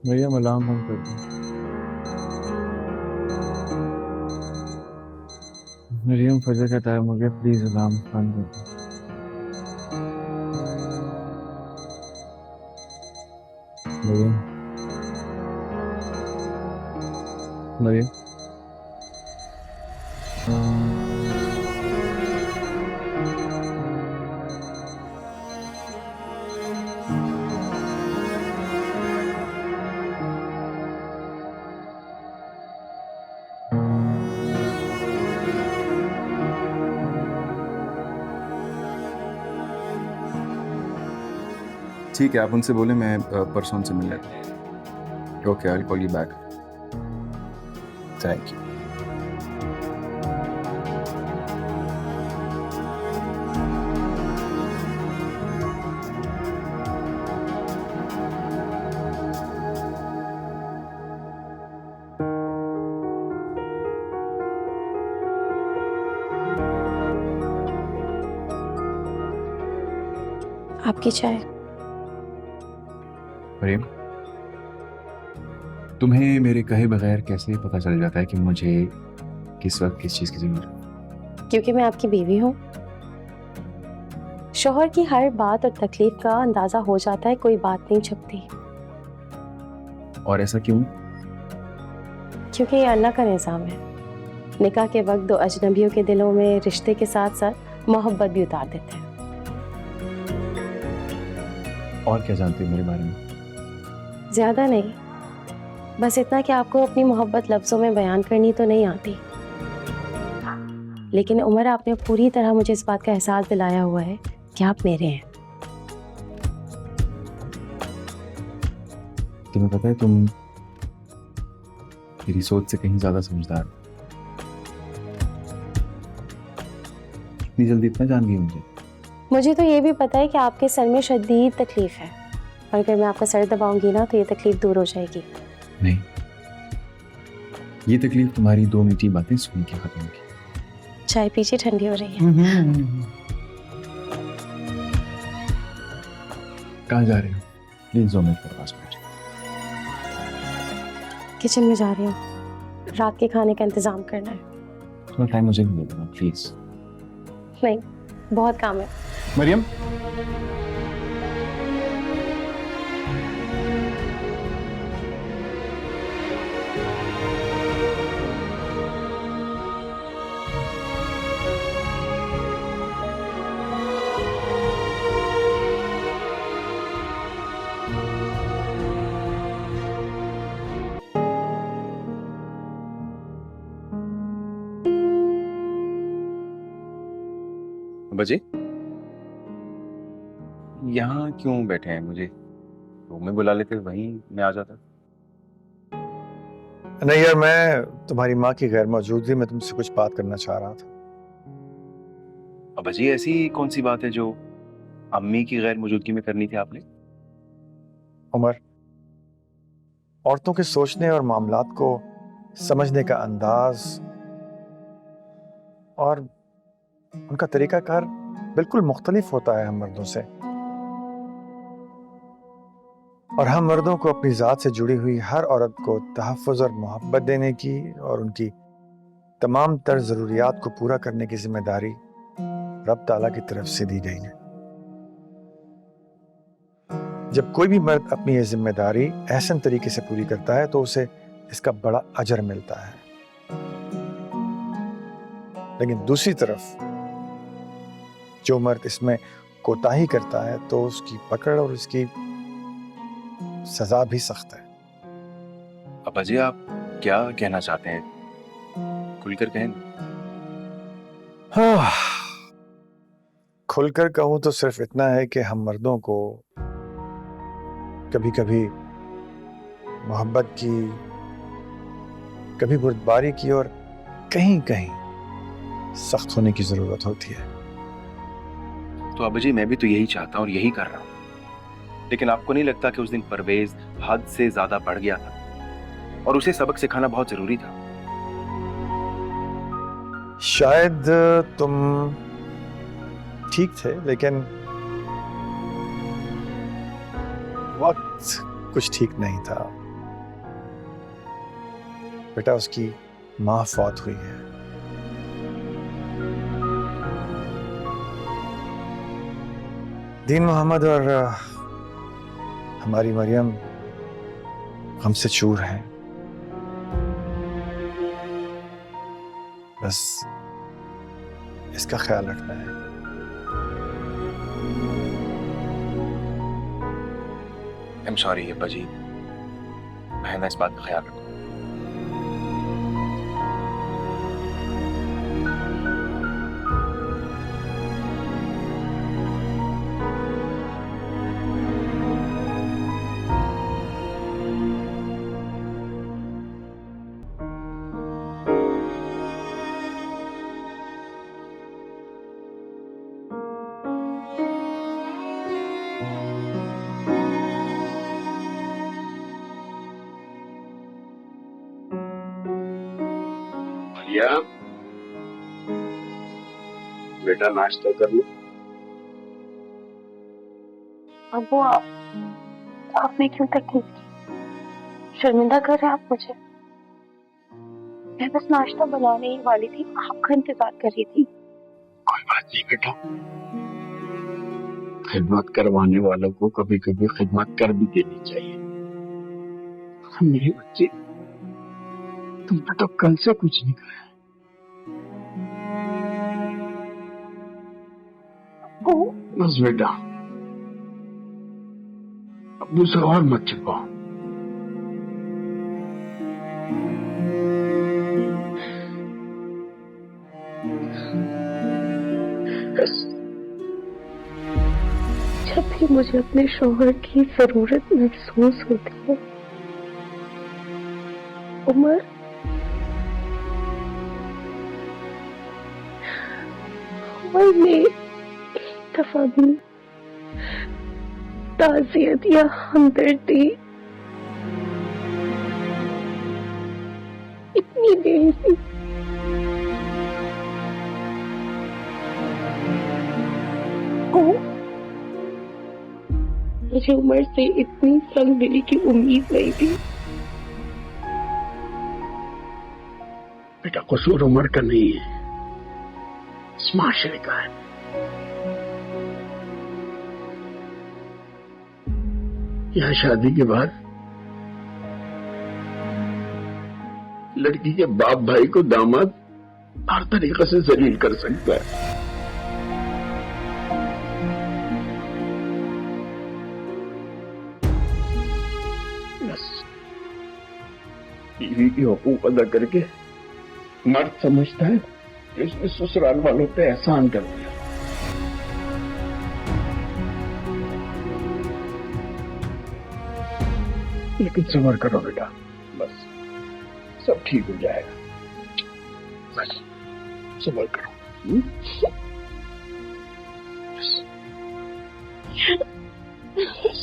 भैया अलार्म बंद कर दो। मरियम फजर का टाइम हो गया, प्लीज अलार्म बंद कर दो। मरियम, मरियम। ठीक है, आप उनसे बोले मैं परसों उनसे मिल लेता हूँ। Okay, I will call you back. Thank you. आपकी चाय। मरियम, तुम्हें मेरे कहे बगैर कैसे पता चल जाता है कि मुझे किस वक्त किस चीज़ की जरूरत है? क्योंकि मैं आपकी बीवी हूँ। शौहर की हर बात और तकलीफ का अंदाजा हो जाता है, कोई बात नहीं छुपती। और ऐसा क्यों? क्योंकि ये अल्लाह का निज़ाम है। निकाह के वक्त दो अजनबियों के दिलों में रिश्ते के साथ साथ मोहब्बत भी उतार देते हैं। और क्या जानती हो मेरे बारे में? ज्यादा नहीं, बस इतना कि आपको अपनी मोहब्बत लफ्जों में बयान करनी तो नहीं आती, लेकिन उमर आपने पूरी तरह मुझे इस बात का एहसास दिलाया हुआ है कि आप मेरे हैं। तुम्हें पता है, तुम मेरी सोच से कहीं ज्यादा समझदार हो। इतनी जल्दी इतना जान गई मुझे? मुझे तो ये भी पता है कि आपके सर में शदीद तकलीफ है, और अगर मैं आपका सर दबाऊंगी ना तो ये तकलीफ दूर हो जाएगी। नहीं, ये तकलीफ तुम्हारी दो मीठी बातें सुन के खत्म होगी। चाय पीछे ठंडी हो रही है। कहाँ जा रहे हो? प्लीज दो मिनट मेरे पास बैठ। किचन में जा रही हूँ, रात के खाने का इंतजाम करना है। थोड़ा टाइम मुझे भी दे देना प्लीज। नहीं, बहुत काम है। मरियम, बजे यहाँ क्यों बैठे हैं? मुझे रूम में बुला लेते, वहीं मैं आ जाता। नहीं यार, मैं तुम्हारी माँ की गैर मौजूदगी में तुमसे कुछ बात करना चाह रहा था। अब अजय, ऐसी कौन सी बात है जो अम्मी की गैर मौजूदगी में करनी थी आपने? उमर, औरतों के सोचने और मामलात को समझने का अंदाज और उनका तरीकाकार बिल्कुल मुख्तलिफ होता है हम मर्दों से। और हम मर्दों को अपनी ज़ात से जुड़ी हुई हर औरत को तहफ़्फ़ुज़ और मोहब्बत देने की और उनकी तमाम तर ज़रूरियात को पूरा करने की जिम्मेदारी रब ताला की तरफ से दी गई है। जब कोई भी मर्द अपनी ये जिम्मेदारी एहसन तरीके से पूरी करता है तो उसे इसका बड़ा अजर मिलता है, लेकिन दूसरी तरफ जो मर्द इसमें कोताही करता है तो उसकी पकड़ और उसकी सजा भी सख्त है। अब अजय, आप क्या कहना चाहते हैं? खुलकर कहें। हाँ, खुलकर कहूं तो सिर्फ इतना है कि हम मर्दों को कभी कभी मोहब्बत की, कभी बुर्दबारी की और कहीं कहीं सख्त होने की जरूरत होती है। तो अब अजय, मैं भी तो यही चाहता हूँ और यही कर रहा हूँ, लेकिन आपको नहीं लगता कि उस दिन परवेज हद से ज्यादा बढ़ गया था और उसे सबक सिखाना बहुत जरूरी था? शायद तुम ठीक थे, लेकिन वक्त कुछ ठीक नहीं था। बेटा उसकी माँ फौत हुई है। दीन मोहम्मद और हमारी मरियम हमसे चूर हैं। बस इसका ख्याल रखना है। आई एम सॉरी अब्बा जी, मैं ना इस बात का ख्याल रखूं। बेटा नाश्ता कर लो। अबू आपने क्यों तकलीफ की? शर्मिंदा कर रहे हैं आप मुझे? मैं बस नाश्ता बनाने ही वाली थी, आपका इंतजार कर रही थी। कोई बात नहीं बेटा, खिदमत करवाने वालों को कभी कभी खिदमत कर भी देनी चाहिए। मेरे बच्चे, तुमने तो कल से कुछ नहीं खाया। बस बेटा, अब्बू से और मत छिपाओ। जब भी मुझे अपने शौहर की जरूरत महसूस होती है, उमर ने एक दफा भी ताज़ियत या हमदर्दी इतनी देर से मुझे उमर से इतनी संग दिली की उम्मीद नहीं थी। बेटा कसूर उमर का नहीं है, इस माशरे का है। यहाँ शादी के बाद लड़की के बाप भाई को दामाद हर तरीके से जलील कर सकता है। बस बीवी की हुकूक अदा करके मर्द समझता है कि उसने ससुराल वालों पे एहसान कर दिया। लेकिन सब्र करो बेटा, बस सब ठीक हो जाएगा। बस सब्र करो। बस